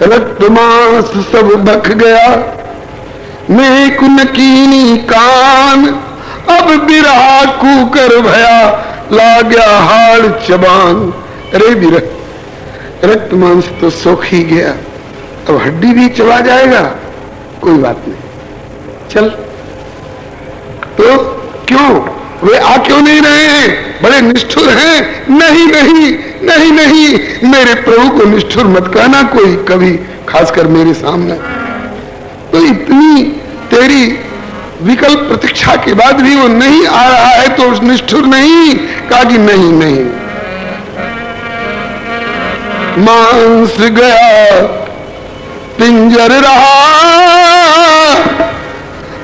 रक्त मांस सब बख गया, नेक नकीनी कान, अब बिरहा कूकर भया, ला गया हाड़ चबान। अरे बिरह, रक्त मांस तो सोख ही गया, अब हड्डी भी चबा जाएगा, कोई बात नहीं, चल। तो क्यों वे आ क्यों नहीं रहे हैं? बड़े निष्ठुर हैं। नहीं नहीं नहीं नहीं, मेरे प्रभु को निष्ठुर मत कहना कोई कभी, खासकर मेरे सामने। तो इतनी तेरी विकल्प प्रतीक्षा के बाद भी वो नहीं आ रहा है तो निष्ठुर नहीं? कहा कि नहीं नहीं, मांस गया पिंजर रहा,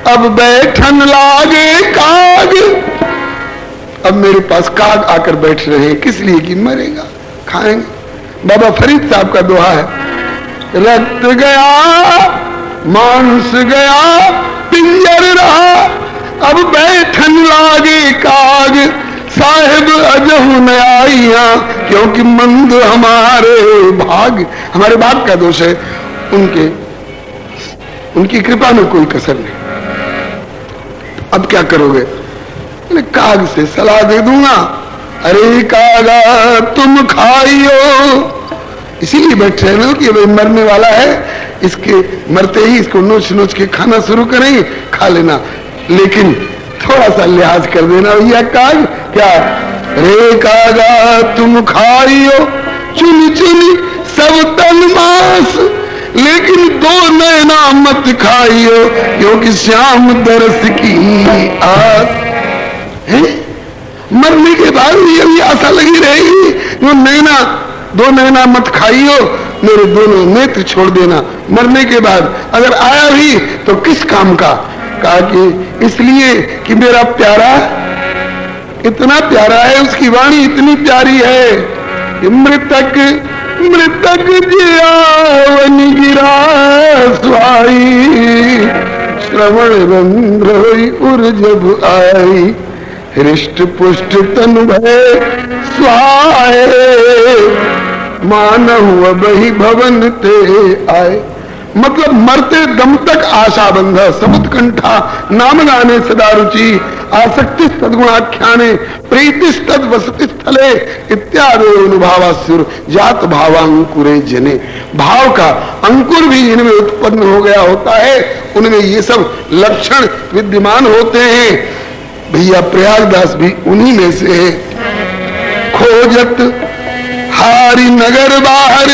अब बैठन लागे काग। अब मेरे पास काग आकर बैठ रहे हैं, किस लिए कि मरेगा, खाएंगे। बाबा फरीद साहब का दोहा है, रक्त गया मांस गया पिंजर रहा, अब बैठन लागे काग। साहिब अजहु न आइया, क्योंकि मंद हमारे भाग। हमारे भाग का दोष है, उनकी कृपा में कोई कसर नहीं। अब क्या करोगे? काग से सलाह दे दूंगा, अरे कागा तुम खाइयो, इसीलिए बैठे हैं ना कि भाई मरने वाला है, इसके मरते ही इसको नोच नोच के खाना शुरू करेंगे, खा लेना, लेकिन थोड़ा सा लिहाज कर देना भैया। काग क्या, रे कागा तुम खाइयो चुनी चुनी सब तन मांस, लेकिन दो नैना मत खाइयो, क्योंकि श्याम दरस की आस है। मरने के बाद भी अभी आशा लगी रहेगी, वो नैना, दो नैना मत खाइयो, मेरे दोनों नेत्र छोड़ देना। मरने के बाद अगर आया भी तो किस काम का? कहा कि इसलिए कि मेरा प्यारा इतना प्यारा है, उसकी वाणी इतनी प्यारी है कि मृतक मृतक जियावन गिरा स्वाई, श्रवण रंध्र उर जब आई, हृष्ट पुष्ट तन भय स्वाए, मानव बही भवन ते आए। मतलब मरते दम तक आशा बंध, समुद कंठा नाम गाने सदा रुचि, आसक्ति सद्गुणाख्याने प्रीति तद वसति स्थले, इत्यादि अनुभावासुर जात भावांकुरे जने। भाव का अंकुर भी इनमें उत्पन्न हो गया होता है, उनमें ये सब लक्षण विद्यमान होते हैं। भैया प्रयागदास भी उन्हीं में से है। खोजत हारी नगर बाहर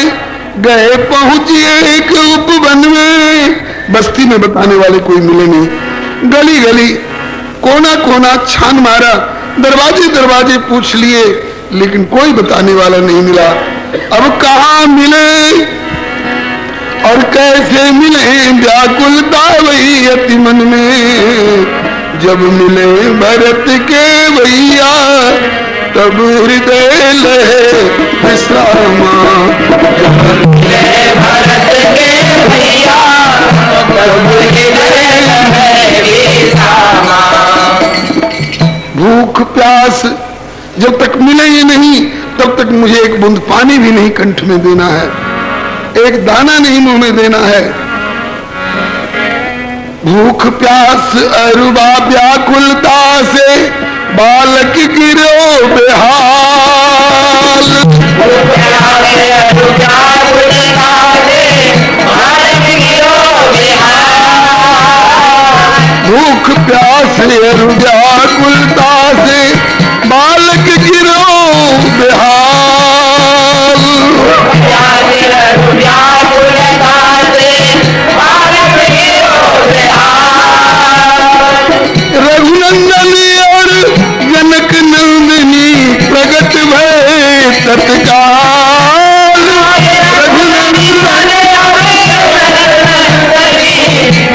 गए, पहुंचे एक उपवन में, बस्ती में बताने वाले कोई मिले नहीं। गली गली कोना कोना छान मारा, दरवाजे दरवाजे पूछ लिए, लेकिन कोई बताने वाला नहीं मिला। अब कहाँ मिले और कैसे मिले, व्याकुलता वही अति मन में। जब मिले भरत के भैया, तब हृदय लहे विश्रामा। जब मिले भरत के भैया, तब हृदय लहे विश्रामा। भूख प्यास जब तक मिले ही नहीं, तब तक मुझे एक बूंद पानी भी नहीं कंठ में देना है, एक दाना नहीं मुंह में देना है। भूख प्यास अरुबा व्याकुलता से, बालक गिरो बेहाल। भूख प्यास अरु व्याकुलता से, बालक गिरो बेहाल। रघुनंदन और जनक नंदिनी प्रगट भय तत्काल।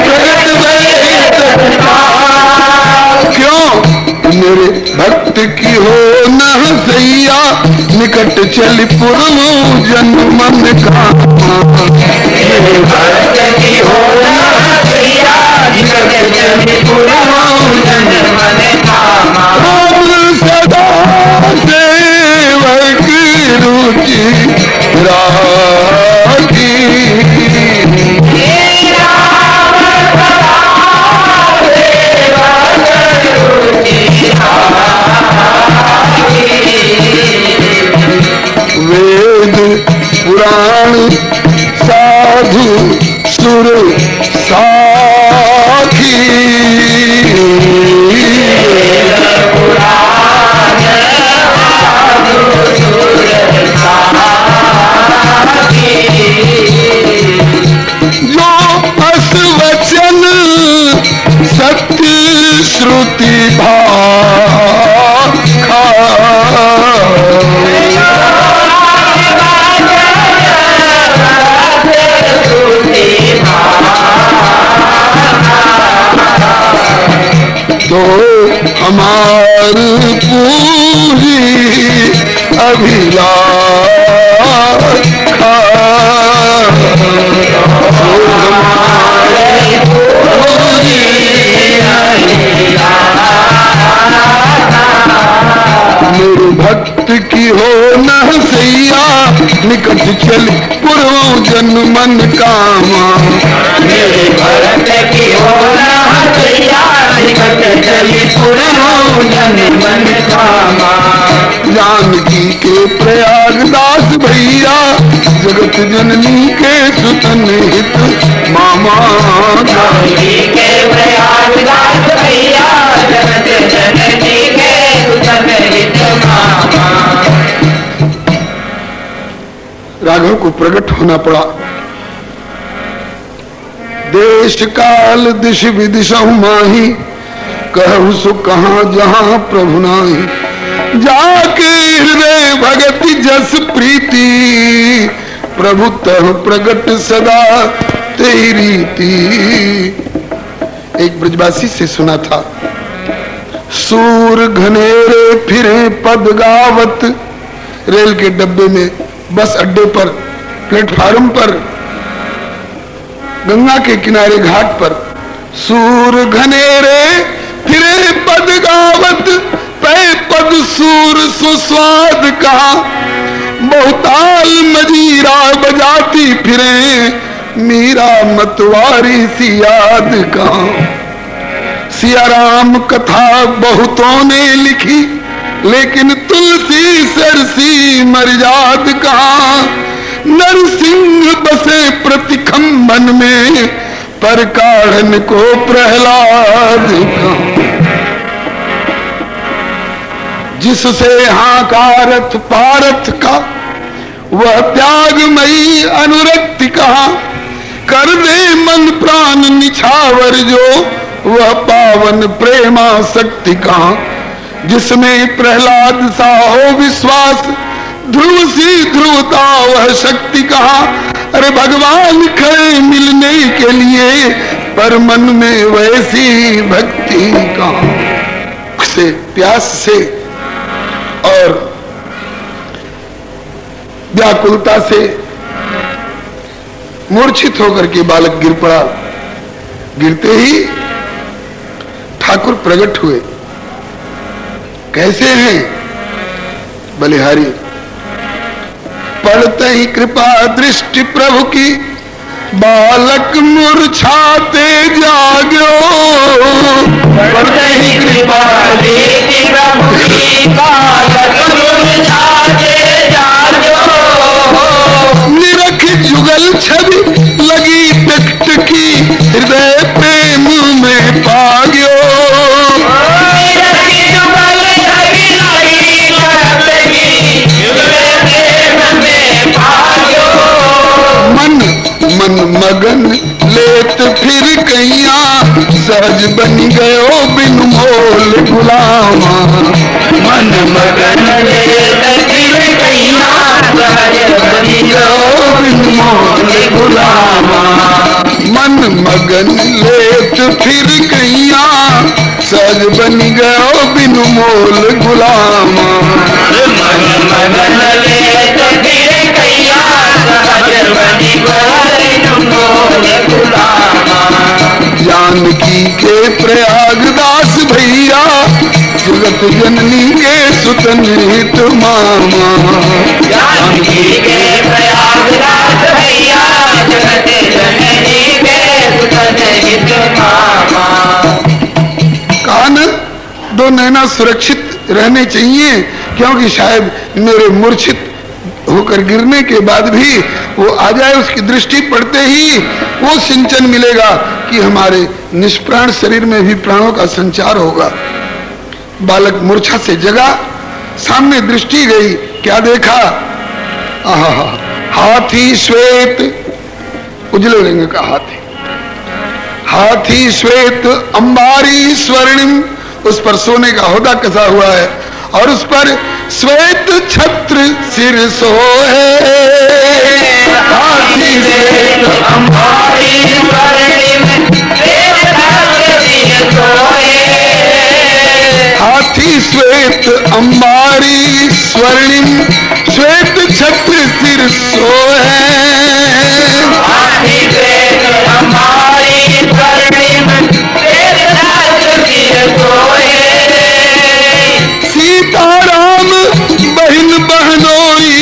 प्रगट भय तत्काल। क्यों? मेरे भक्त की हो न सैया, निकट चल पूर्व जन्म मन का। मेरे भक्त की हो न सैया, निकट चल पूर्व जन्म मन का। सदा सेवक रुचि राखी, सुर साखी जो अस वचन सत्य श्रुति भाखा तो हमार पूरी अभिलाषा मेरे भक्त की हो न सैया निकट चल पूर्व जन्म मन कामा मेरे भक्त की हो न सैया निकट चल पूर्व जन्म मन कामा जानकी के प्रयागदास भैया जगत जननी के सुतन हित मामा जानकी के प्रयागदास भैया जगत जननी के सुतन हित मामा। राघव को प्रकट होना पड़ा। देश काल दिश विदिशहु माही कहु सु कहाँ जहाँ प्रभु नाही जाके हृदय भगति जस प्रीति प्रभु तह प्रगट सदा तेरी रीति। एक ब्रजवासी से सुना था सूर घनेरे फिरे पद गावत रेल के डब्बे में बस अड्डे पर प्लेटफार्म पर गंगा के किनारे घाट पर सूर घनेरे फिरे पद गावत पै पद सूर सुस्वाद कहा बहुताल मजीरा बजाती फिरे मीरा मतवारी सी याद कहा। सिया राम कथा बहुतों ने लिखी लेकिन तुलसी सरसी मर्याद कहा। नरसिंह बसे प्रतिखंबन में पर काढ़न को प्रहलाद कहा। जिससे हाकारथ पारथ का वह त्यागमयी अनुरक्ति कहा। कर दे मन प्राण निछावर जो वह पावन प्रेमा शक्ति कहा। जिसमें प्रहलाद सा हो विश्वास ध्रुव सी ध्रुवता वह शक्ति कहा। अरे भगवान खड़े मिलने के लिए पर मन में वैसी भक्ति कहा। से प्यास से और व्याकुलता से मूर्छित होकर के बालक गिर पड़ा। गिरते ही ठाकुर प्रकट हुए। कैसे हैं? बलिहारी पढ़ते ही कृपा दृष्टि प्रभु की बालक मूर्छाते जागो। पढ़ते ही कृपा दृष्टि प्रभु की बालक मूर्छाते जागो। निरख जुगल छवि लगी टकटकी हृदय प्रेम में पाग्यो। मन मन मगन लेत फिर कैया सहज बनी गयो बिन मोल गुलामा। मन मगन लेत फिर कैया सहज बनी गयो बिन मोल गुलामा। मन मगन लेत फिर कैया सहज बनी गयो बिन मोल गुलामा। मन मगन लेत फिर कैया सहज बनी गयो बिन मोल गुलामा। जानकी के प्रयागदास भैया जगत जननी के सुतन हित मामा। जानकी के प्रयागराज भैया जगत जननी के सुतन हित मामा। कान दो नैना सुरक्षित रहने चाहिए क्योंकि शायद मेरे मूर्छित होकर गिरने के बाद भी वो आ जाए, उसकी दृष्टि पड़ते ही वो सिंचन मिलेगा कि हमारे निष्प्राण शरीर में भी प्राणों का संचार होगा। बालक मूर्छा से जगा, सामने दृष्टि गई, क्या देखा? आहा, हाथी श्वेत, उजले रंग का हाथी, हाथी श्वेत अंबारी स्वर्णिम, उस पर सोने का होदा कसा हुआ है और उस पर श्वेत छत्र सिर सोहे। हाथी श्वेत अंबारी स्वर्णिम, हाथी श्वेत अंबारी स्वर्णिम, श्वेत छत्र सिर सोहे। हाथी श्वेत अंबारी स्वर्णिम, श्वेत छत्र सिर सोहे। सीताराम बहन बहनोई,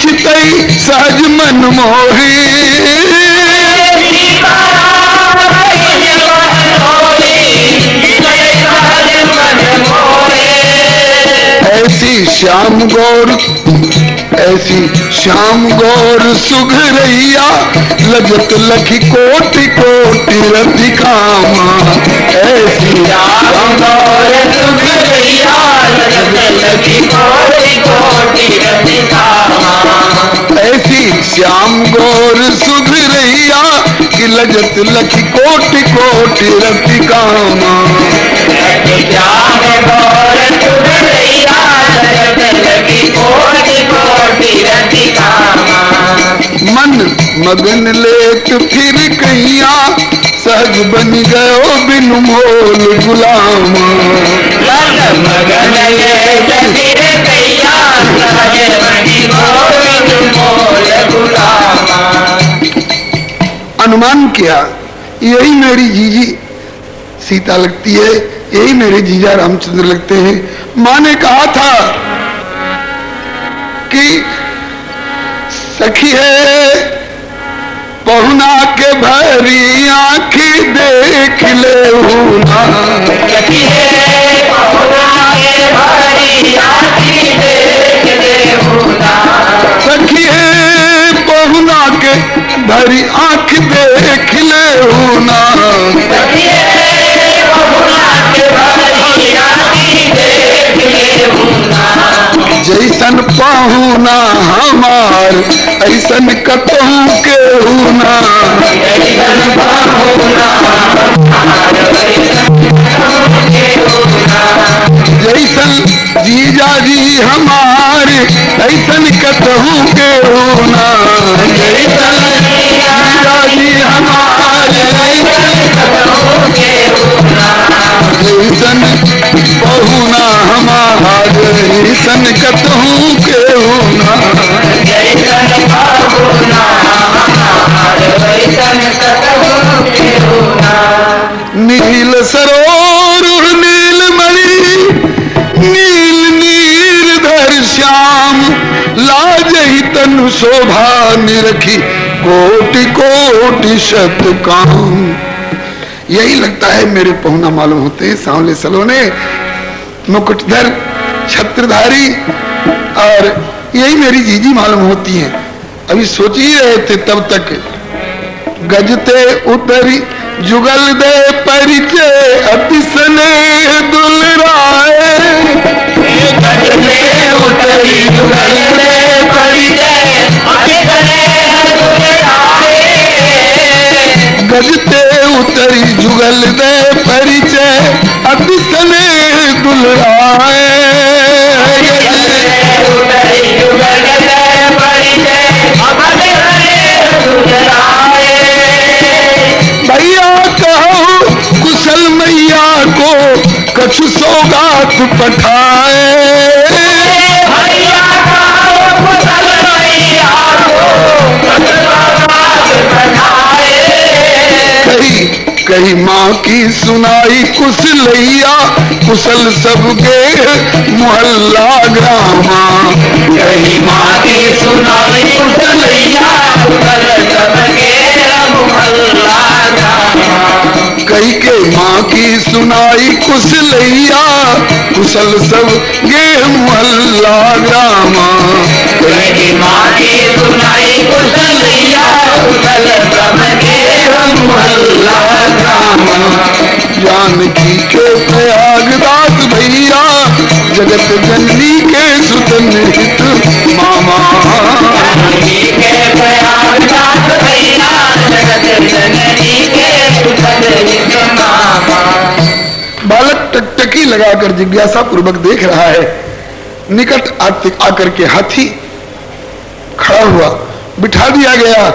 चितई सहज मन मोही। ऐसी श्याम गौर, ऐसी श्याम गौर सुघरैया, लजत लखी कोटि कोटि रति कामा। ऐसी श्याम गौर सुघरैया, लजत लखी कोटि कोटि रति कामा। ऐसी श्याम गौर सुघरैया, कि लजत लखी कोटि कोटि रति कामा। श्याम गौर सुघरैया, मन मगन लेत फिर कैया, सहज बन गयो बिनु मोल गुलामा। मगन लेत फिर कैया, सहज बन गयो बिनु मोल गुलामा। अनुमान किया यही मेरी जीजी सीता लगती है, यही मेरे जीजा रामचंद्र लगते हैं। माँ ने कहा था कि सखी है पहुना के भरी आँखी देख ले हूना। सखी है पहुना के भरी आँखी देख ले हूना। सखी है पहुना के भरी आँख देख ले हूना। सखी है पहुना के भरी आँखी देख ले हूना। जैसन पाहुना हमार ऐसन कतहु के हुना। जैसन पाहुना हमार जैसन जीजा जी हमार ऐसन कतहु के हुना। जैसन जीजा जी हमार ऐसन कतहु के हुना। जैसन पहुना हमार ऐसन कतहु के हुना। जैसन पहुना हमार ऐसन कतहु के हुना। नील सरोवर नीलमणि, नील नीरधर श्याम, लाज ही तनु शोभा निरखी, कोटि कोटि शत काम। यही लगता है मेरे पहुना मालूम होते हैं, सांवले सलोने, मुकुटधर, छत्रधारी, और यही मेरी जीजी मालूम होती है। अभी सोच ही रहे थे तब तक गजते उतरी जुगल दे परिचय, अति स्नेह दुलराए। गजते उतरी जुगल दे परिचय, अति स्नेह दुलराए। गजते उतरी जुगल दे परिचय, अति स्नेह दुलराए। भैया कहो कुशल मैया को कछु सौगात पठाए। भैया कहो कुशल मैया को कछु सौगात पठाए। कही माँ की सुनाई कुशलैया, कुशल सबके मोहल्ला ग्रामा। कही माँ की सुनाई कुशलैया, कुशल सबके मोहल्ला ग्रामा। कही के माँ की सुनाई कुशलैया कुशल सब गे मोहल्ला ग्रामा। तेरी माँ की सुनाई कुशलैया कुशल सब गे मोहल्ला ग्रामा। जानकी के प्रयागदास भैया जगत जननी के सुतन हित मामा। जानकी के प्रयागदास भैया जगत जननी के सुतन हित मामा। बालक टकटकी लगाकर जिज्ञासा पूर्वक देख रहा है। निकट आकर के हाथी खड़ा हुआ, बिठा दिया गया।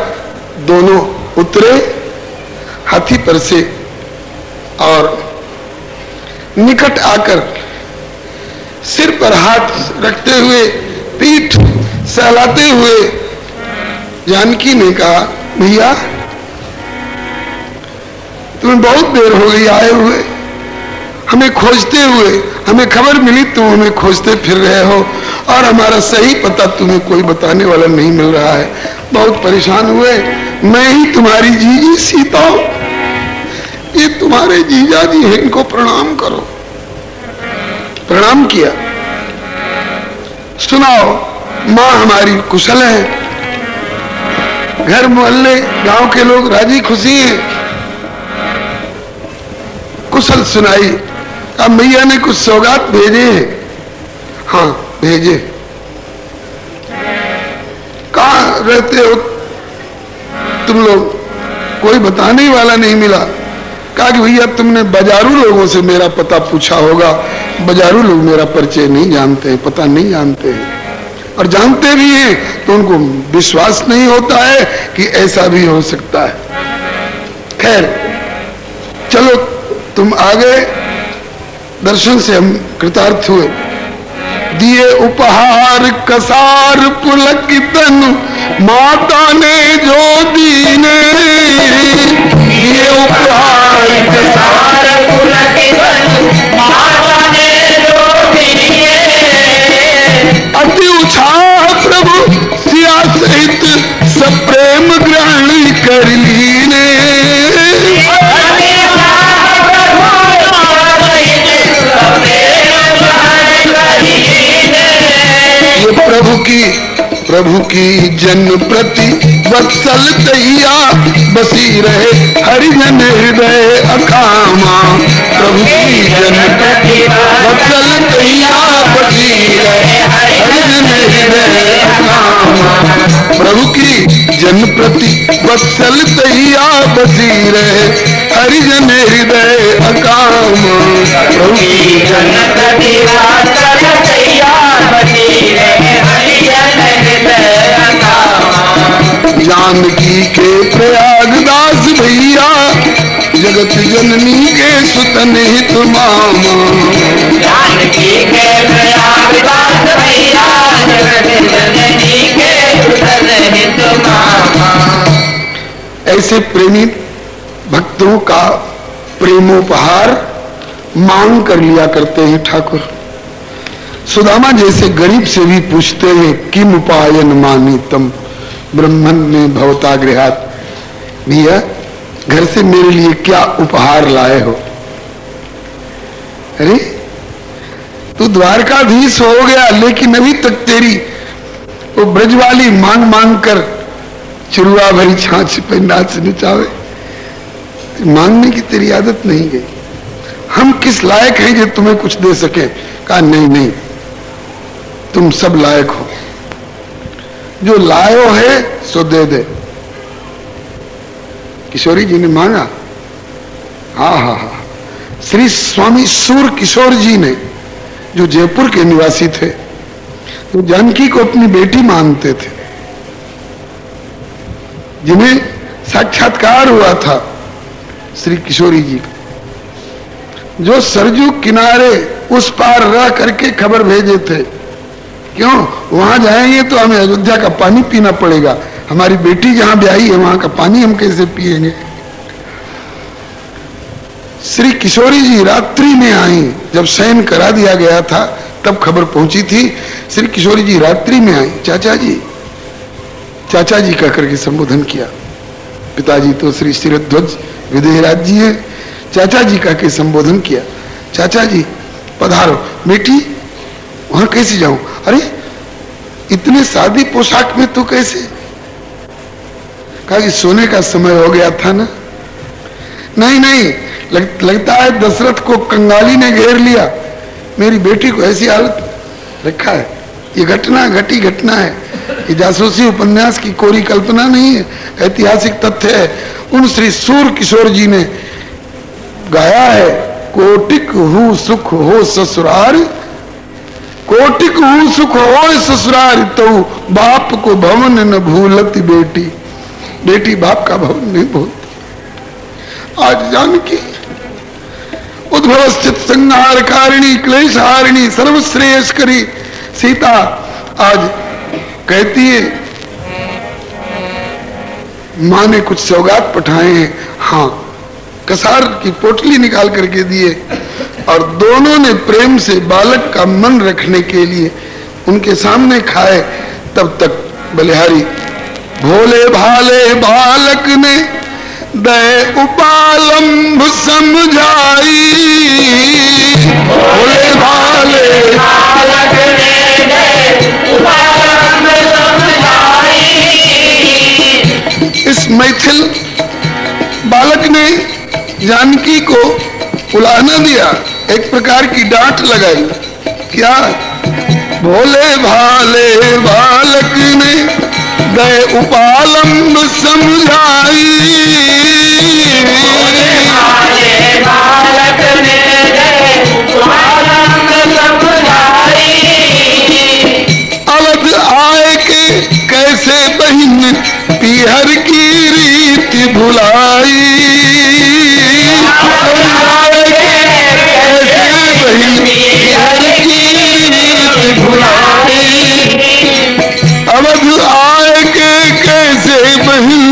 दोनों उतरे हाथी पर से और निकट आकर सिर पर हाथ रखते हुए पीठ सहलाते हुए जानकी ने कहा, भैया तुम्हें बहुत देर हो गई आए हुए, हमें खोजते हुए। हमें खबर मिली तुम हमें खोजते फिर रहे हो और हमारा सही पता तुम्हें कोई बताने वाला नहीं मिल रहा है। बहुत परेशान हुए। मैं ही तुम्हारी जीजी सीता हूं, ये तुम्हारे जीजा जी हैं, इनको प्रणाम करो। प्रणाम किया। सुनाओ माँ हमारी कुशल है, घर मोहल्ले गांव के लोग राजी खुशी हैं। कुशल सुनाई। अब मैया ने कुछ सौगात भेजे हैं। हाँ भेजे। कहाँ रहते हो तुम लोग? कोई बताने वाला नहीं मिला। कहा कि भैया तुमने बाजारू लोगों से मेरा पता पूछा होगा। बाजारू लोग मेरा परिचय नहीं जानते हैं, पता नहीं जानते हैं, और जानते भी हैं तो उनको विश्वास नहीं होता है कि ऐसा भी हो सकता है। खैर चलो तुम आ गए, दर्शन से हम कृतार्थ हुए। दिए उपहार कसार पुलक तनु माता ने जो दीने। दिए उपहार कसार पुलक तनु माता ने जो दीने। अति उत्साह प्रभु सिया सहित सब प्रेम ग्रहण कर लीने। प्रभु की जन प्रति वत्सल तैया बसी रहे हरिजन हृदय अकामा। प्रभु की जन प्रति वत्सल तैया बसी रहे हरिजन हृदय अकामा। प्रभु की जन प्रति वत्सल तैया बसी रहे हरिजन हृदय अकामा। प्रभु की जन प्रति वत्सल तैया बसी रहे हरिजन हृदय अकामा। जानकी के प्रयागदास भैया जगत जननी के सुतन हित मामा। जानकी के प्रयागदास भैया जगत जननी के सुतन हित मामा। ऐसे प्रेमी भक्तों का प्रेमोपहार मांग कर लिया करते हैं ठाकुर। सुदामा जैसे गरीब से भी पूछते हैं, किम उपायन मानितम ब्रह्मन ने भवतागृहात। भैया घर से मेरे लिए क्या उपहार लाए हो? अरे तू द्वारकाधीश हो गया, लेकिन अभी तक तेरी वो ब्रजवाली मांग मांग कर चुरुआ भरी छाछ पे नाच नचावे। मांगने की तेरी आदत नहीं गई। हम किस लायक हैं जो तुम्हें कुछ दे सके? कहा नहीं नहीं, तुम सब लायक हो, जो लायो है सो दे दे। किशोरी जी ने मांगा। हाँ हाँ हाँ, श्री स्वामी सूर किशोर जी ने, जो जयपुर के निवासी थे, तो जानकी को अपनी बेटी मानते थे, जिन्हें साक्षात्कार हुआ था श्री किशोरी जी का, जो सरजू किनारे उस पार रह करके खबर भेजे थे। क्यों? वहां जाएंगे तो हमें अयोध्या का पानी पीना पड़ेगा, हमारी बेटी जहां ब्याही है वहां का पानी हम कैसे पिएंगे? श्री किशोरी जी रात्रि में आई, जब शयन करा दिया गया था तब खबर पहुंची थी। श्री किशोरी जी रात्रि में आई, चाचा जी कहकर के संबोधन किया। पिताजी तो श्री शिरध्वज विदेहराज जी हैं, चाचा जी का के संबोधन किया। चाचा जी पधारो। बेटी वहां कैसे जाऊं? अरे इतने सादी पोशाक में तू कैसे? कहा कि सोने का समय हो गया था ना। नहीं नहीं, लगता है दशरथ को कंगाली ने घेर लिया, मेरी बेटी को ऐसी हालत रखा है। ये घटना घटी घटना है, ये जासूसी उपन्यास की कोरी कल्पना नहीं है, ऐतिहासिक तथ्य है। उन श्री सूर किशोर जी ने गाया है, कोटिक हूँ सुख हो ससुरार, कोटिक हूँ सुख हो ससुरार, तो बाप को भवन न भूलती बेटी। बेटी बाप का भवन नहीं भूलती। आज जानकी उद्भव स्थित संहार कारिणी क्लेश हारिणी सर्वश्रेयस्करी सीता आज कहती है माँ ने कुछ सौगात पठाए हैं। हाँ, कसार की पोटली निकाल करके दिए और दोनों ने प्रेम से बालक का मन रखने के लिए उनके सामने खाए। तब तक बलिहारी भोले भाले बालक ने दे उपालंब समझाई, भोले भाले बालक ने दे उपालंब समझाई। इस मैथिल बालक ने जानकी को उलाहना दिया, एक प्रकार की डांट लगाई। क्या? भोले भाले बालक ने दे उपालंब समझाई, भोले भाले बालक ने दे उपालंब समझाई। अवध आए के कैसे बहिन पीहर की रीति भुलाई, अवध आए के कैसे बहिन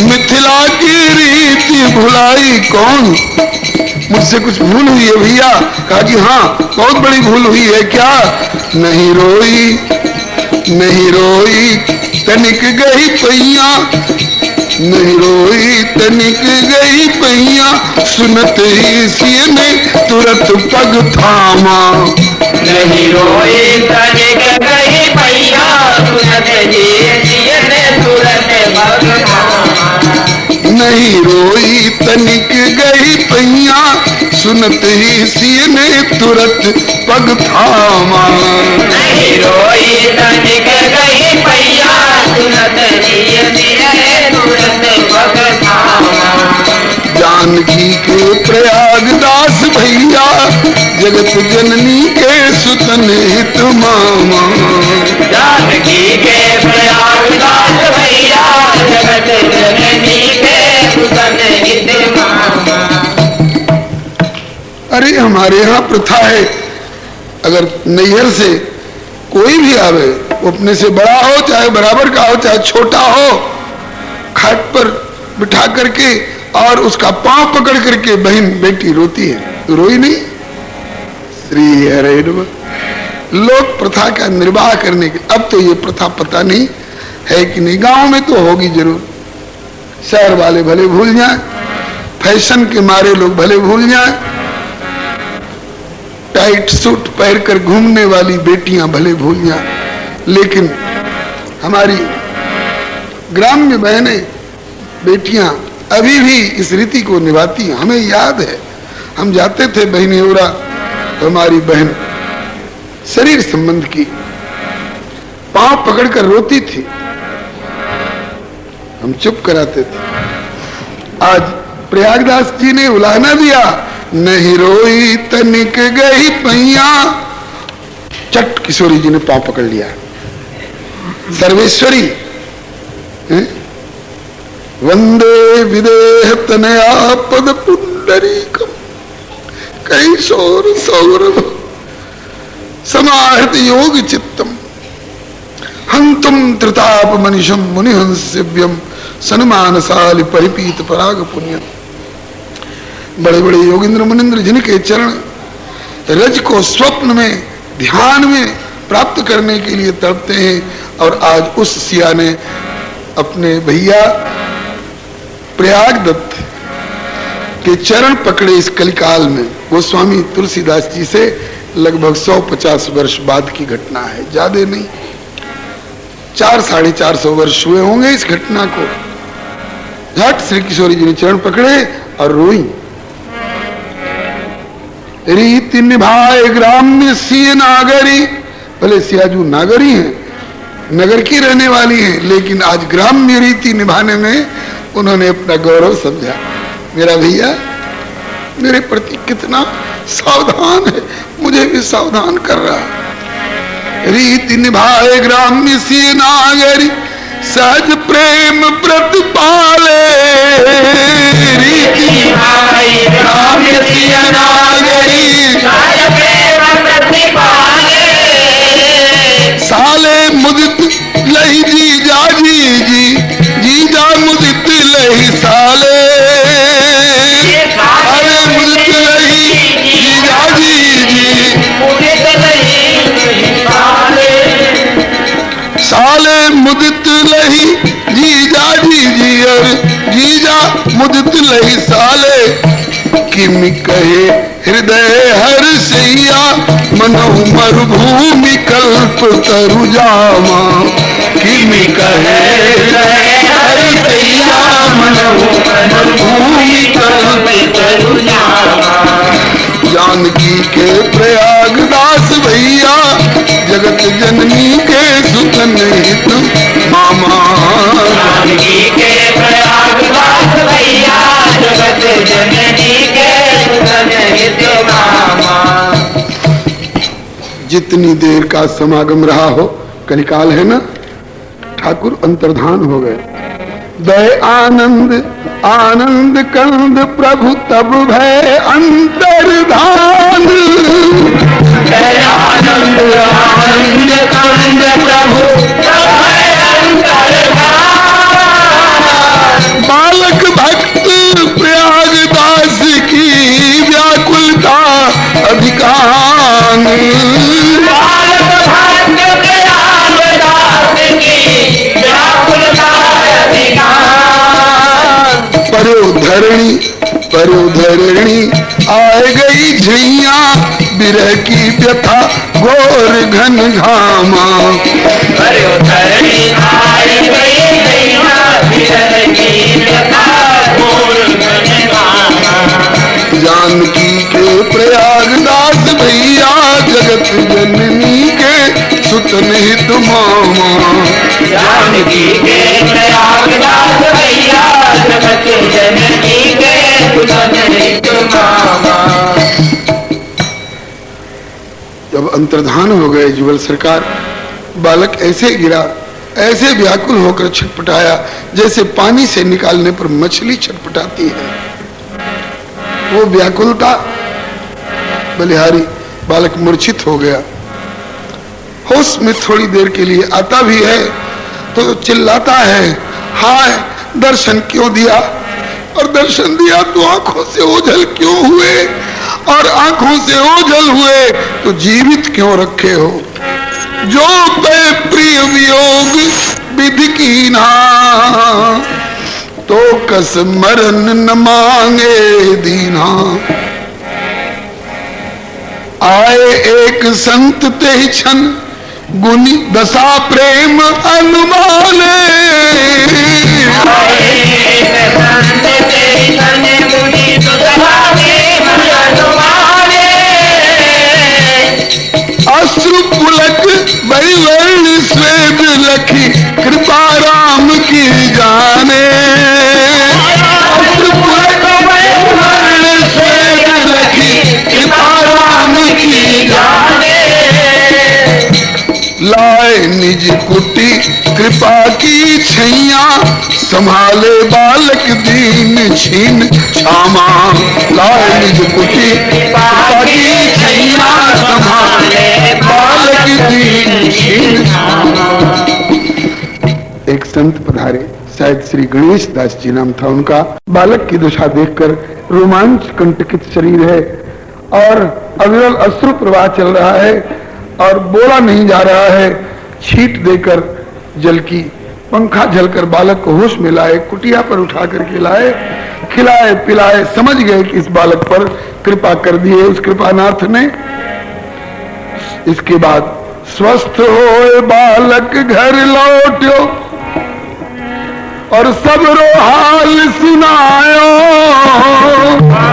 मिथिला की रीति भुलाई। कौन? मुझसे कुछ भूल हुई है भैया? कहा कि हाँ बहुत बड़ी भूल हुई है। क्या? नहीं रोई नहीं रोई तनिक गई पैया, नहीं रोई तनिक गई पैया, सुनत ही सिय ने तुरंत पग थामा। नहीं रोई तनिक गई पैया, सुनत ही सिय ने तुरंत पग थामा। नहीं रोई तनिक गई पैया, सुनत ही सिय ने तुरंत पग थामा। नहीं रोई तनिक गई पैया, सुनत ही सिय ने तुरंत पग थामा। जानकी के प्रयागदास भैया, जगत जननी के सुतन हित मामा। जानकी के प्रयागदास भैया, जगत जननी के सुतन हित मामा। अरे हमारे यहाँ प्रथा है, अगर नैहर से कोई भी आवे, वो अपने से बड़ा हो चाहे बराबर का हो चाहे छोटा हो, खाट पर बिठा करके और उसका पांव पकड़ करके बहन बेटी रोती है। तो रोई नहीं? श्री हरे नमः। लोक प्रथा का निर्वाह करने के, अब तो ये प्रथा पता नहीं है कि नहीं, गांव में तो होगी जरूर। शहर वाले भले भूल जाएं, फैशन के मारे लोग भले भूल जाएं, टाइट सूट पहनकर घूमने वाली बेटियां भले भूल जाएं, लेकिन हमारी ग्राम्य बहनें बेटियां अभी भी इस रीति को निभाती हैं। हमें याद है, हम जाते थे बहनी ओरा, तो हमारी बहन शरीर संबंध की पांव पकड़कर रोती थी, हम चुप कराते थे। आज प्रयागदास जी ने उलाहना दिया, नहीं रोई तनिक गई पैया, चट किशोरी जी ने पांव पकड़ लिया। सर्वेश्वरी वंदे विदेह तनया पद पुंडरीकम, कई शोर सौरभ समाहृत योग चित्तम, हंतुम त्रिताप मनिषम मुनिहंस्यव्यम सन्मानसालि परिपीत पराग पुण्यम। बड़े बड़े योगिंद्र मुनिंद्र जिनके चरण रज को स्वप्न में ध्यान में प्राप्त करने के लिए तड़पते हैं, और आज उस सिया ने अपने भैया प्रयाग दत्त के चरण पकड़े इस कलिकाल में। गोस्वामी तुलसीदास जी से लगभग 150 वर्ष बाद की घटना है, ज्यादा नहीं, 400-450 वर्ष हुए होंगे इस घटना को। झट श्री किशोरी जी ने चरण पकड़े और रोई। रीति निभाए ग्राम्य सिय नागरी, भले सियाजू नागरी हैं, नगर की रहने वाली हैं, लेकिन आज ग्राम्य रीति निभाने में उन्होंने अपना गौरव समझा। मेरा भैया मेरे प्रति कितना सावधान है, मुझे भी सावधान कर रहा है। रीति निभाए ग्राम्य सिय नागरी, सहज प्रेम प्रतिपाले। रीति निभाए ग्राम्य सिय नागरी, सहज प्रेम प्रतिपाले। साले मुदित लही जीजा जी, जीजा मुदित लही साले। साले मुदित लही जीजा जी, मुदित लही साले। साले मुदित लही जीजा जी और जीजा मुदित लही साले। किमि कहे हृदय हर सैया, मनहु मरुभूमि कल्प तरु जामा। किमि कहे हृदय हर सैया, मनहु मरुभूमि कल्प तरु जामा। जानकी के प्रयागदास भैया, जगत जननी के सुतन हित मामा। जानकी के प्रयागदास भैया, जगत जननी के सुतन हित मामा। जितनी देर का समागम रहा हो, कलिकाल है ना, ठाकुर अंतर्धान हो गए। दय आनंद आनंद कंद प्रभु तब भय अंतर्धान। दय आनंद आनंद कंद प्रभु तब भय अंतर्धान। बालक भक्त प्रयागदास की व्याकुलता अधिकान। बालक भक्त प्रयागदास की व्याकुलता अधिकान। परो धरणी आए गई झैया, बिरह की व्यथा घोर घन घामा। परो धरणी आए गई झैया, बिरह की व्यथा घोर घन घामा। जानकी के प्रयागदास भैया, जगत जननी के सुतन हित मामा। जानकी के प्रयागदास भैया, जगत जननी के सुतन हित मामा। जब अंतर्धान हो गए जुगल सरकार, बालक ऐसे गिरा, ऐसे व्याकुल होकर छटपटाया जैसे पानी से निकालने पर मछली छटपटाती है। वो व्याकुलता, बलिहारी बालक मूर्छित हो गया। होश में थोड़ी देर के लिए आता भी है तो चिल्लाता है, हाय दर्शन क्यों दिया, और दर्शन दिया तो आंखों से ओझल क्यों हुए, और आंखों से ओझल हुए तो जीवित क्यों रखे हो। जो पे प्रिय वियोग विधि की ना, तो कस मरण न मांगे दीना। आए एक संत ते क्षण, गुनी दशा प्रेम अनुमाने। अश्रु पुलक वैवर्ण स्वेद लखी, कृपा राम की जाने। अश्रु पुलक वैवर्ण स्वेद लखी, कृपा राम की जाने। लाए निज कुटी कृपा की छैया, संभाले बालक दीन छीन क्षमा। लाए निज कुटी कृपा की छैया, संभाले बालक दीन छीन क्षमा। एक संत पधारे, शायद श्री गणेश दास जी नाम था उनका। बालक की दशा देखकर रोमांच कंटकित शरीर है और अविरल अश्रु प्रवाह चल रहा है और बोला नहीं जा रहा है। छींट देकर जल की, पंखा झलकर बालक को होश में लाए, कुटिया पर उठा करके लाए। खिलाए पिलाए समझ गए कि इस बालक पर कृपा कर दी है उस कृपानाथ ने। इसके बाद स्वस्थ होए बालक घर लौट्यो और सबरो हाल सुनायो।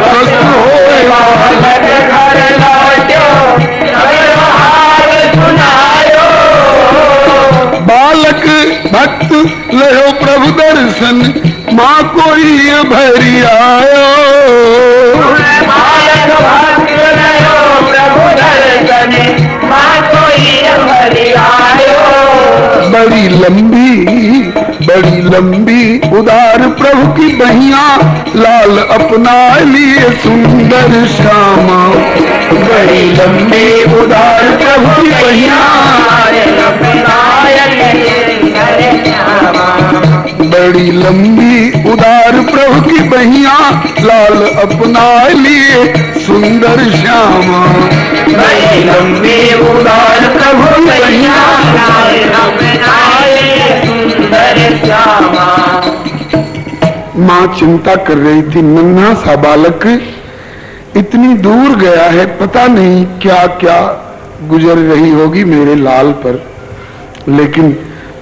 स्वस्थ होए बालक घर लौट्यो, सबरो हाल सुनायो। बालक भक्त लयो प्रभु दर्शन, माँ कोई भरी आयो। बालक भक्त लयो प्रभु दर्शन, माँ कोई भरी आयो। बड़ी लंबी उदार प्रभु की बहिया, लाल अपना लिए सुंदर श्यामा। बड़ी लंबी उदार प्रभु की बहिया, बड़ी लंबी उदार प्रभु की बहिया, लाल अपना लिए सुंदर श्यामा। बड़ी लंबी उदार प्रभु की बहिया, लाल अपना लिए सुंदर श्यामा। माँ चिंता कर रही थी, नन्हा सा बालक इतनी दूर गया है, पता नहीं क्या क्या गुजर रही होगी मेरे लाल पर। लेकिन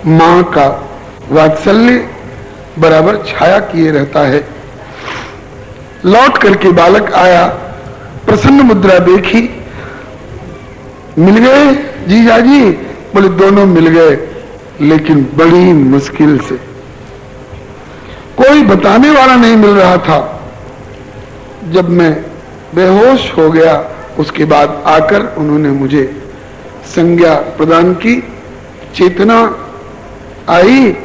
माँ का वात्सल्य बराबर छाया किए रहता है। लौट करके बालक आया, प्रसन्न मुद्रा देखी, मिल गए जीजाजी? बोले दोनों मिल गए, लेकिन बड़ी मुश्किल से, कोई बताने वाला नहीं मिल रहा था। जब मैं बेहोश हो गया, उसके बाद आकर उन्होंने मुझे संज्ञा प्रदान की, चेतना आई।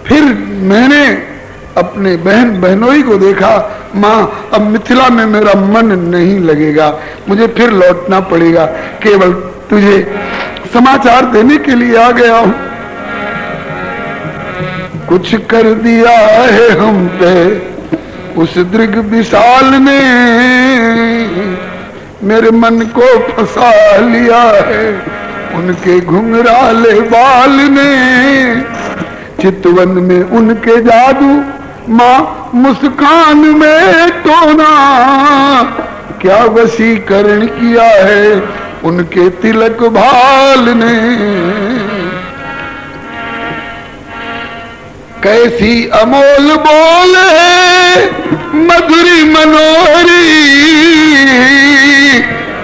फिर मैंने अपने बहन बहनोई को देखा, माँ अब मिथिला में मेरा मन नहीं लगेगा, मुझे फिर लौटना पड़ेगा, केवल तुझे समाचार देने के लिए आ गया हूं। कुछ कर दिया है हम पे उस दृग विशाल ने, मेरे मन को फंसा लिया है उनके घुंघराले बाल ने। चितवन में उनके जादू, माँ मुस्कान में टोना, क्या वशीकरण किया है उनके तिलक भाल ने। कैसी अमोल बोले मधुरी मनोहरी,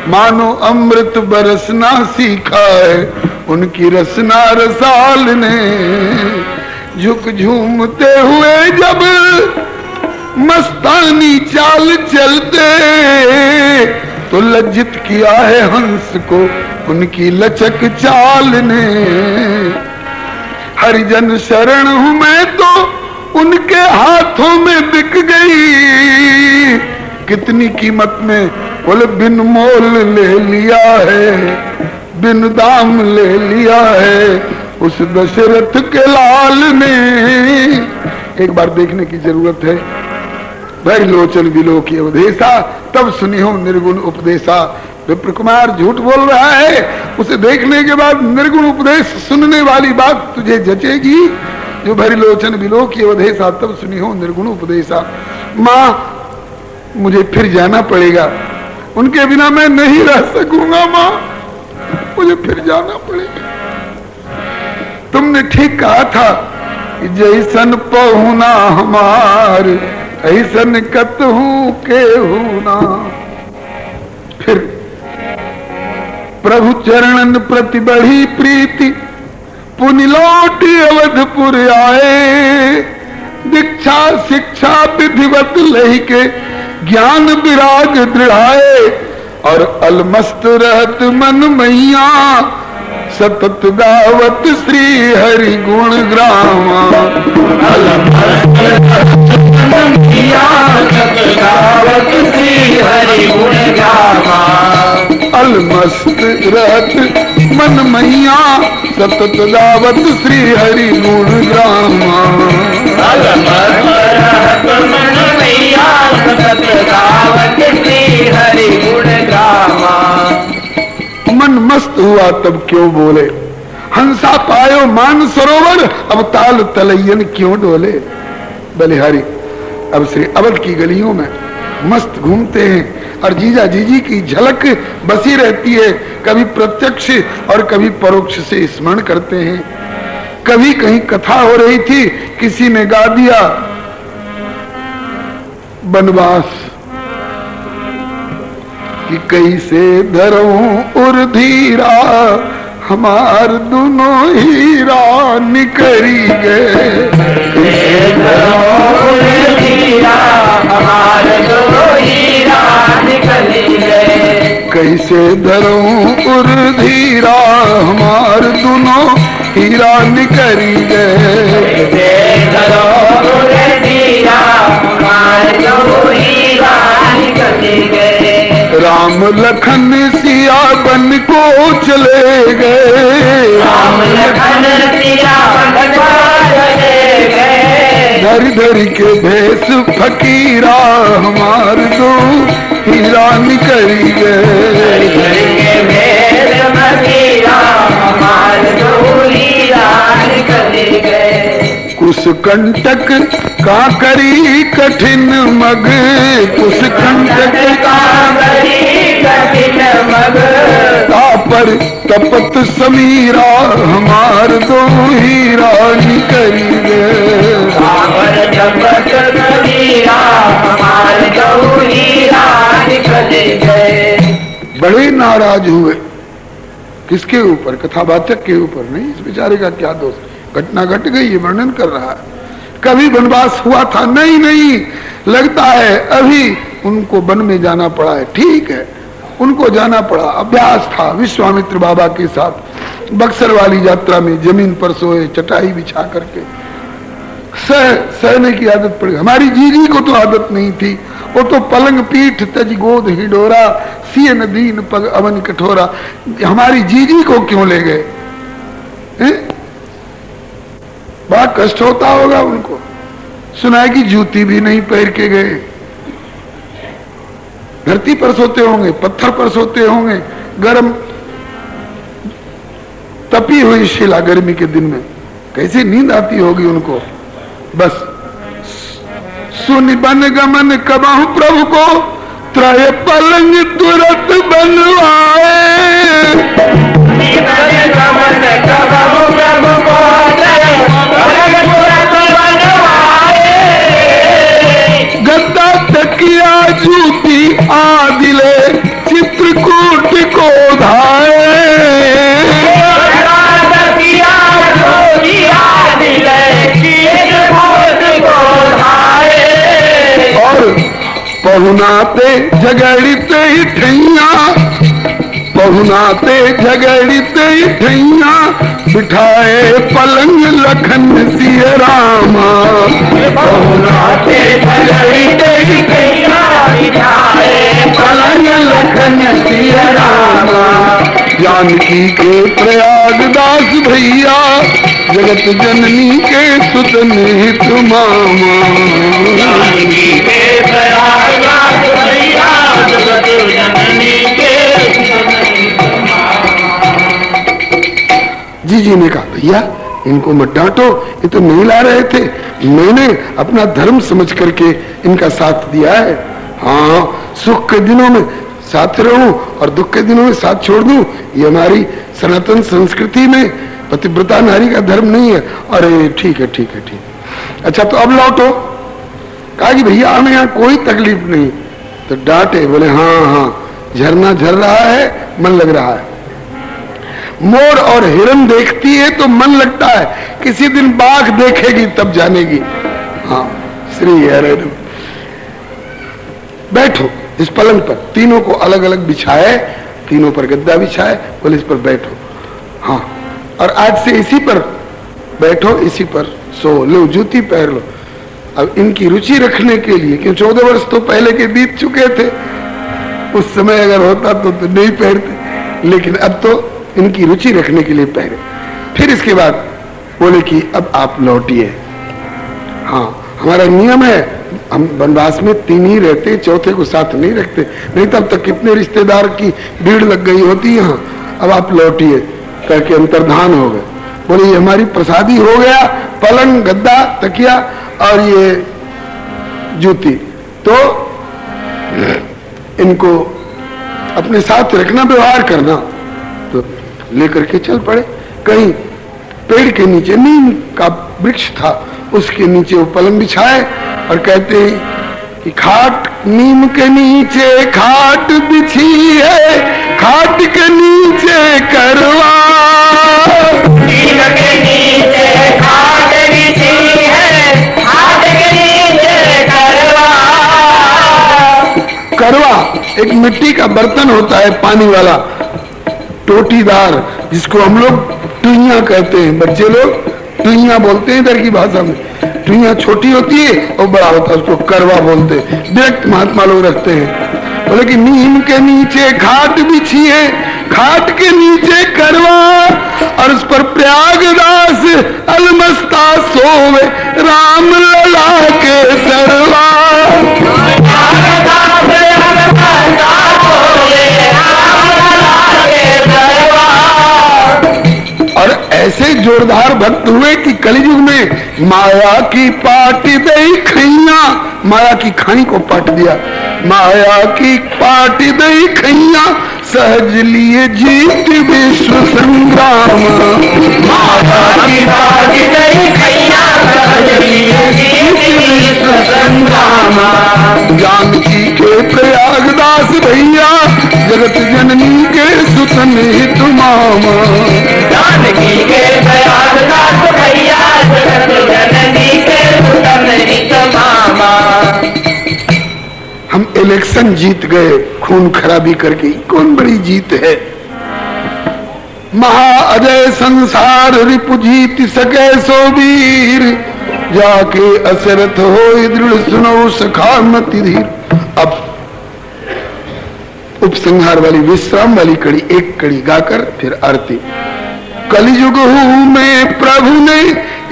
मानो अमृत बरसना सीखा है उनकी रसना रसाल ने। झुक झूमते हुए जब मस्तानी चाल चलते, तो लज्जित किया है हंस को उनकी लचक चाल ने। हरिजन शरण हूं मैं तो उनके हाथों में बिक गई, कितनी कीमत में? बोले बिन मोल ले लिया है, बिन दाम ले लिया है उस दशरथ के लाल ने। एक बार देखने की जरूरत है। भय लोचन विलो की अवधेशा, तब सुनी हो निर्गुण उपदेशा। विप्र कुमार झूठ बोल रहा है, उसे देखने के बाद निर्गुण उपदेश सुनने वाली बात तुझे जचेगी। जो भरी लोचन विलो की अवधेशा, तब सुनी हो निर्गुण उपदेशा। माँ मुझे फिर जाना पड़ेगा, उनके बिना मैं नहीं रह सकूंगा। माँ मुझे फिर जाना पड़ेगा। तुमने ठीक कहा था, जैसन पहुना हमार ऐसन कतहू के हुना। फिर प्रभु चरणन प्रति बढ़ी प्रीति, पुनि लौटी अवधपुर आए। दीक्षा शिक्षा विधिवत लही के ज्ञान विराग दृढ़ाए, और अलमस्त रहत मन मैया सतत गावत श्री हरि गुण ग्रामा। अलमस्त रहत मन मैया सतत गावत श्री हरि गुण ग्रामा। मन मस्त हुआ तब क्यों बोले, हंसा पायो मान सरोवर, अब ताल तलैयन क्यों डोले। बलिहारी अब श्री अवध की गलियों में मस्त घूमते हैं और जीजा जीजी की झलक बसी रहती है। कभी प्रत्यक्ष और कभी परोक्ष से स्मरण करते हैं। कभी कहीं कथा हो रही थी, किसी ने गा दिया बनवास कि कैसे धरूं उर धीरा हमार दोनों हीरा निकरी गए। कैसे धरूं उर धीरा हमार दोनों हीरा निकली गए। कैसे धरूं उर धीरा हमार दोनों हीरा निकरी गए। कैसे धरूं उर धीरा हमार दोनों हीरा निकली गए। राम लखन सिया बन को चले गए। राम लखन सिया बन को चले गए। धर धर के भेष फकीरा हमार दो हीरा निकली गए। धर के भेष फकीरा हमार दो हीरा निकली गए। कुश कंटक का करी कठिन मग। कुश कंटक का करी कठिन मग। पर तपत समीरा हमार दो हीरा निकली गए। पर तपत समीरा हमार दो हीरा निकली गए। बड़े नाराज हुए। किसके ऊपर? कथावाचक के ऊपर नहीं। इस बेचारे का क्या दोष? घटना घट गई, ये वर्णन कर रहा है। कभी वनवास हुआ था? नहीं नहीं, लगता है अभी उनको वन में जाना पड़ा है। ठीक है, उनको जाना पड़ा, अभ्यास था। विश्वामित्र बाबा के साथ बक्सर वाली यात्रा में जमीन पर सोए, चटाई बिछा करके सहने की आदत पड़ गई। हमारी जीजी को तो आदत नहीं थी, वो तो पलंग पीठ तज गोद हिडोरा सिय नदीन पग अवन कठोरा। हमारी जीजी को क्यों ले गए? बड़ा कष्ट होता होगा उनको। सुना है कि जूती भी नहीं पहन के गए। धरती पर सोते होंगे, पत्थर पर सोते होंगे, गर्म तपी हुई शिला गर्मी के दिन में कैसी नींद आती होगी उनको। बस सुन बन गमन कबाहु प्रभु को त्रय पलंग तुरंत बनवाए। गद्दा तकिया जूती आदिले चित्रकूट को धाए। और पहुनाते झगड़ते ही ठैया, पहुनाते झगड़ते ही ठैया बिठाए पलंग लखन सिय रामा। पहुनाते झगड़ते ही ठैया बिठाए पलंग लखन सिय रामा। जानकी के प्रयागदास भैया जगत जननी के सुतन हित मामा। जानकी के प्रयागदास भैया जगत जननी के सुतन हित मामा। जीजी ने कहा भैया इनको मत डांटो, ये तो नहीं ला रहे थे, मैंने अपना धर्म समझ करके इनका साथ दिया है। हाँ, सुख के दिनों में साथ रहूं और दुख के दिनों में साथ छोड़ दूं, ये हमारी सनातन संस्कृति में पतिव्रता नारी का धर्म नहीं है। अरे ठीक है ठीक है ठीक है, अच्छा तो अब लौटो। कहा कि भैया हमें यहाँ कोई तकलीफ नहीं। तो डांटे, बोले हाँ हाँ झरना झर रहा है, मन लग रहा है। मोर और हिरन देखती है तो मन लगता है, किसी दिन बाघ देखेगी तब जानेगी। हाँ श्री हरे। बैठो इस पलंग पर, तीनों को अलग अलग बिछाए, तीनों पर गद्दा बिछाए, बोले इस पर बैठो। हाँ, और आज से इसी पर बैठो, इसी पर सो लो, जूती पहन लो। अब इनकी रुचि रखने के लिए, क्यों 14 वर्ष तो पहले के बीत चुके थे, उस समय अगर होता तो नहीं पहनते, लेकिन अब तो इनकी रुचि रखने के लिए पहने। फिर इसके बाद बोले कि अब आप लौटिए। हाँ, हमारा नियम है, हम वनवास में 3 ही रहते, चौथे को साथ नहीं रखते, नहीं तब तक कितने रिश्तेदार की भीड़ लग गई होती यहाँ। अब आप लौटिए करके अंतर्धान हो गए। बोले ये हमारी प्रसादी हो गया, पलंग गद्दा तकिया और ये जूती। तो इनको अपने साथ रखना, व्यवहार करना। तो लेकर के चल पड़े। कहीं पेड़ के नीचे, नीम का वृक्ष था, उसके नीचे वो पलंग बिछाए और कहते हैं कि खाट नीम के नीचे खाट बिछी है, खाट के नीचे करवा, नीम के नीचे खाट बिछी है, खाट के नीचे करवा। करवा एक मिट्टी का बर्तन होता है, पानी वाला, टोटीदार, जिसको हम लोग टुइया कहते हैं। बच्चे लोग टुइया बोलते हैं इधर की भाषा में। टुइया छोटी होती है और बड़ा होता है, उसको करवा बोलते हैं। डायरेक्ट महात्मा लोग रखते हैं। बोले कि नीम के नीचे खाट बिछी है, खाट के नीचे करवा, और उस पर प्रयागदास अलमस्ता सोवे, राम लला के सरवा। और ऐसे जोरदार भक्त हुए कि कलयुग में माया की पाटी दई खैया, माया की खाई को पाट दिया। माया की पाटी दई खैया, सहज लिए जीत विश्व संग्राम। माया की पाटी दई खैया, सहज लिए जीत विश्व संग्राम। जानकी के प्रयागदास भैया, जगत जननी के सुतन हित मामा। जानकी के प्रयागदास भैया, जगत जननी के सुतन हित मामा। हम इलेक्शन जीत गए खून खराबी करके, कौन बड़ी जीत है? महाअजय संसार रिपु जीत सके सो वीर, जाके असरथ हो दृढ़ सुनो सखा मति धीर। अब उपसंहार वाली, विश्राम वाली कड़ी, एक कड़ी गाकर फिर आरती। कलयुग हूँ में प्रभु ने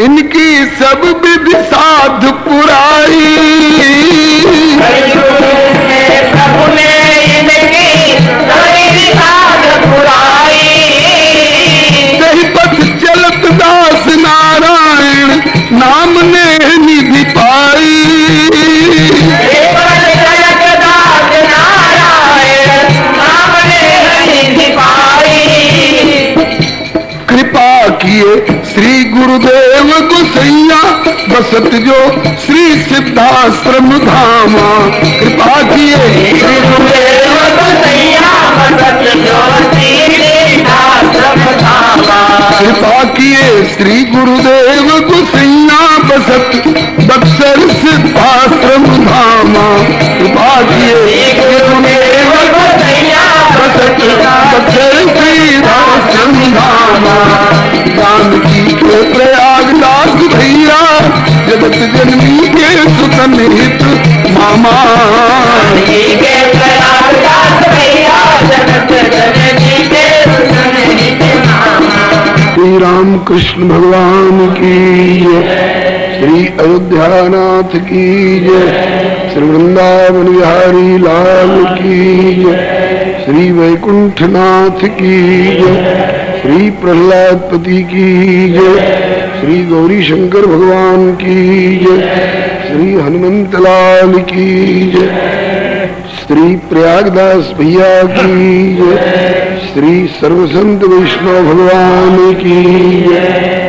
इनकी सब विधि साध पुराई, प्रभु ने इनकी सभी साध पुराई। सही पथ चलत दास नारायण, नाम ने निधि पाई। चलत दास नारायण, नाम ने निधि पाई। कृपा किए श्री गुरुदेव गोसैया, बसत जो श्री सिद्धाश्रम धामा। कृपा किए श्री गुरुदेव गोसैया, बसत जो श्री सिद्धाश्रम धामा। कृपा किए श्री गुरुदेव गोसैया, बसत बक्सर सिद्धाश्रम धामा। कृपा किए गुरुदेव गोसैया, बसत बक्सर सिद्धाश्रम धामा। जानकी के प्रयागदास भैया, जगत जननी के सुतन हित मामा। जानकी के प्रयागदास भैया, जगत जननी के सुतन हित मामा। श्री राम कृष्ण भगवान की जय, श्री अयोध्यानाथ की जय, श्री वृंदावन बिहारी लाल की जय, श्री वैकुंठनाथ की जय, श्री प्रहलादपति की जय, श्री गौरी शंकर भगवान की जय, श्री हनुमंतलाल की जय, श्री प्रयागदास भैया की जय, श्री सर्वसंत वैष्णव भगवान की जय।